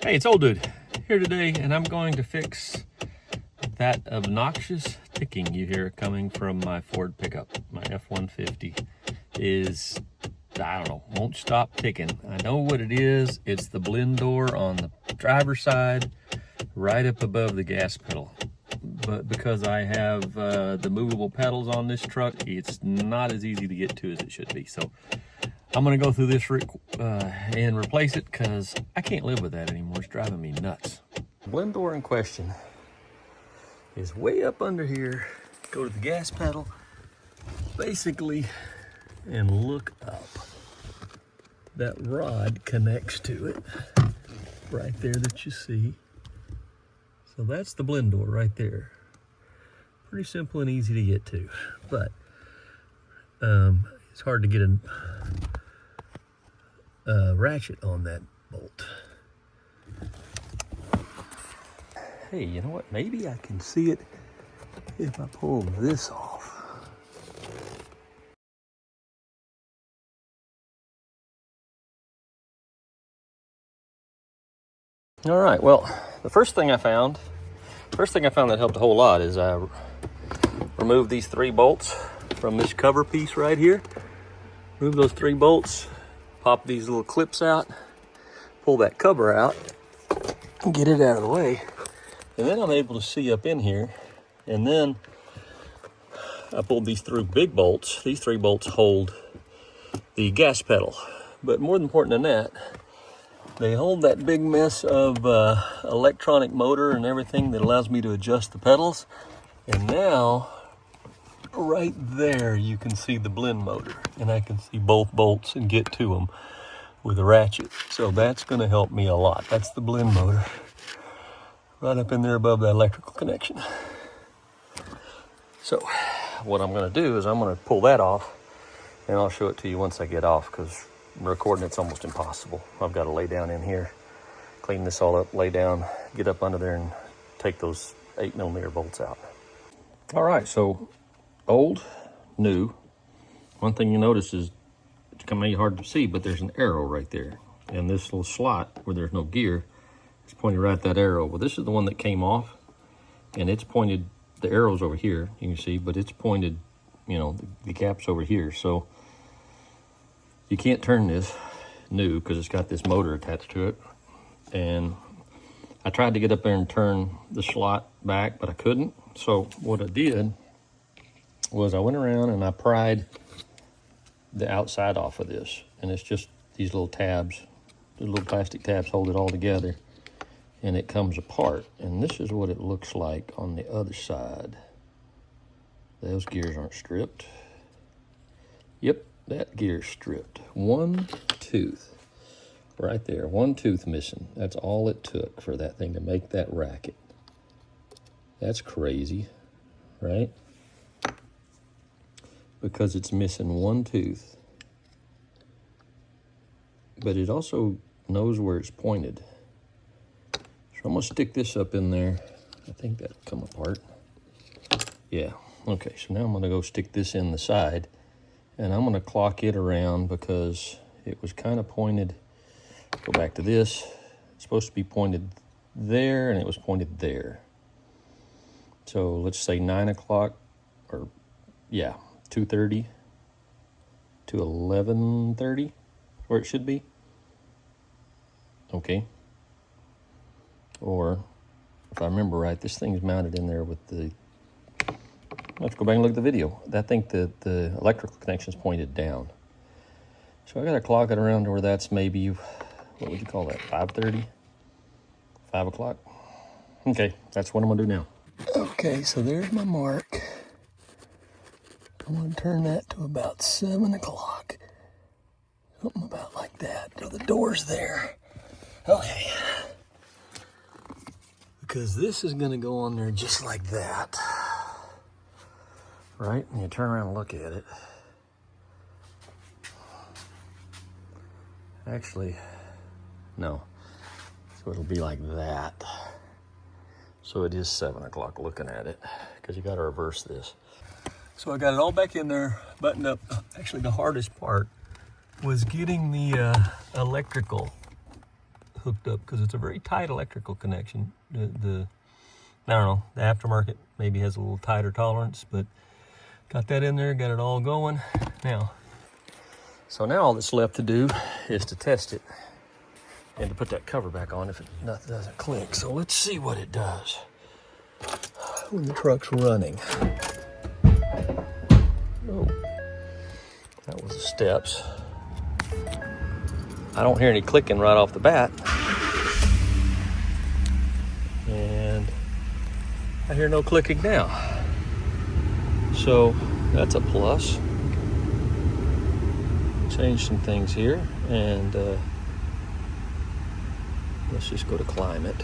Hey, it's Old Dude here today, and I'm going to fix that obnoxious ticking you hear coming from my Ford pickup. My F-150 is, I don't know, won't stop ticking. I know what it is. It's the blend door on the driver's side, right up above the gas pedal. But because I have the movable pedals on this truck, it's not as easy to get to as it should be. So I'm gonna go through this and replace it because I can't live with that anymore. It's driving me nuts. The blend door in question is way up under here. Go to the gas pedal, basically, and look up. That rod connects to it, right there that you see. So that's the blend door right there. Pretty simple and easy to get to, but it's hard to get a ratchet on that bolt. Hey, you know what? Maybe I can see it if I pull this off. All right, well, the first thing I found that helped a whole lot is I removed these 3 bolts from this cover piece right here. Remove those 3 bolts, pop these little clips out, pull that cover out, and get it out of the way. And then I'm able to see up in here. And then I pulled these 3 big bolts. These 3 bolts hold the gas pedal. But more important than that, they hold that big mess of electronic motor and everything that allows me to adjust the pedals. And now, right there, you can see the blend motor. And I can see both bolts and get to them with a ratchet. So that's gonna help me a lot. That's the blend motor. Right up in there above that electrical connection. So what I'm gonna do is I'm gonna pull that off, and I'll show it to you once I get off, because recording it's almost impossible. I've got to lay down in here, clean this all up, lay down, get up under there and take those 8mm bolts out. All right, so old, new. One thing you notice is it's gonna be hard to see, but there's an arrow right there. And this little slot where there's no gear, it's pointed right at that arrow. Well, this is the one that came off, and it's pointed, the arrow's over here, you can see, but it's pointed, you know, the gap's over here. So you can't turn this new because it's got this motor attached to it. And I tried to get up there and turn the slot back, but I couldn't. So what I did was I went around and I pried the outside off of this. And it's just these little tabs, the little plastic tabs hold it all together. And it comes apart. And this is what it looks like on the other side. Those gears aren't stripped. Yep. That gear's stripped. One tooth right there, one tooth missing. That's all it took for that thing to make that racket. That's crazy, right? Because it's missing one tooth. But it also knows where it's pointed. So I'm gonna stick this up in there. I think that'll come apart. Yeah, okay, so now I'm gonna go stick this in the side. And I'm gonna clock it around because it was kind of pointed, go back to this, it's supposed to be pointed there and it was pointed there. So let's say 9 o'clock, or yeah, 2:30 to 11:30, where it should be. Okay. Or if I remember right, this thing's mounted in there with the, let's go back and look at the video. I think that the electrical connection's pointed down. So I gotta clock it around to where that's maybe, what would you call that, 5:30? 5 o'clock? Okay, that's what I'm gonna do now. Okay, so there's my mark. I'm gonna turn that to about 7 o'clock. Something about like that, so the door's there. Okay. Because this is gonna go on there just like that. Right? And you turn around and look at it. Actually, no. So it'll be like that. So it is 7 o'clock looking at it, because you got to reverse this. So I got it all back in there, buttoned up. Actually, the hardest part was getting the electrical hooked up because it's a very tight electrical connection. I don't know, the aftermarket maybe has a little tighter tolerance, but got that in there, got it all going. So now all that's left to do is to test it and to put that cover back on if it doesn't click. So let's see what it does when the truck's running. Oh, that was the steps. I don't hear any clicking right off the bat. And I hear no clicking now. So that's a plus. Change some things here, and let's just go to climate.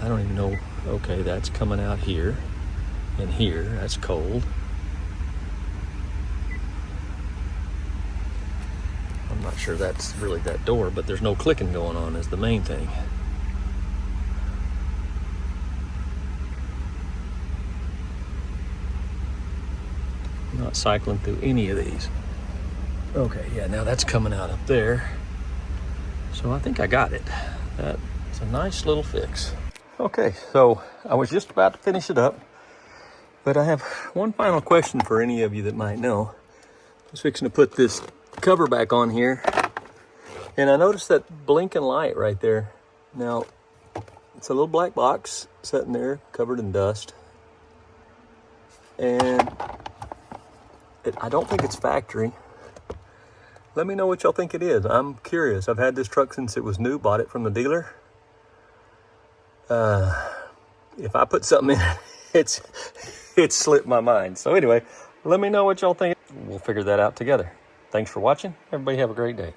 I don't even know. Okay, that's coming out here and here. That's cold. I'm not sure that's really that door, but there's no clicking going on is the main thing. Not cycling through any of these. Okay, yeah, now that's coming out up there. So I think I got it. That's a nice little fix. Okay, so I was just about to finish it up, but I have one final question for any of you that might know. I was fixing to put this cover back on here, and I noticed that blinking light right there. Now, it's a little black box sitting there covered in dust, and I don't think it's factory. Let me know what y'all think it is. I'm curious. I've had this truck since it was new, bought it from the dealer. If I put something in it, it's slipped my mind. So anyway, let me know what y'all think. We'll figure that out together. Thanks for watching. Everybody have a great day.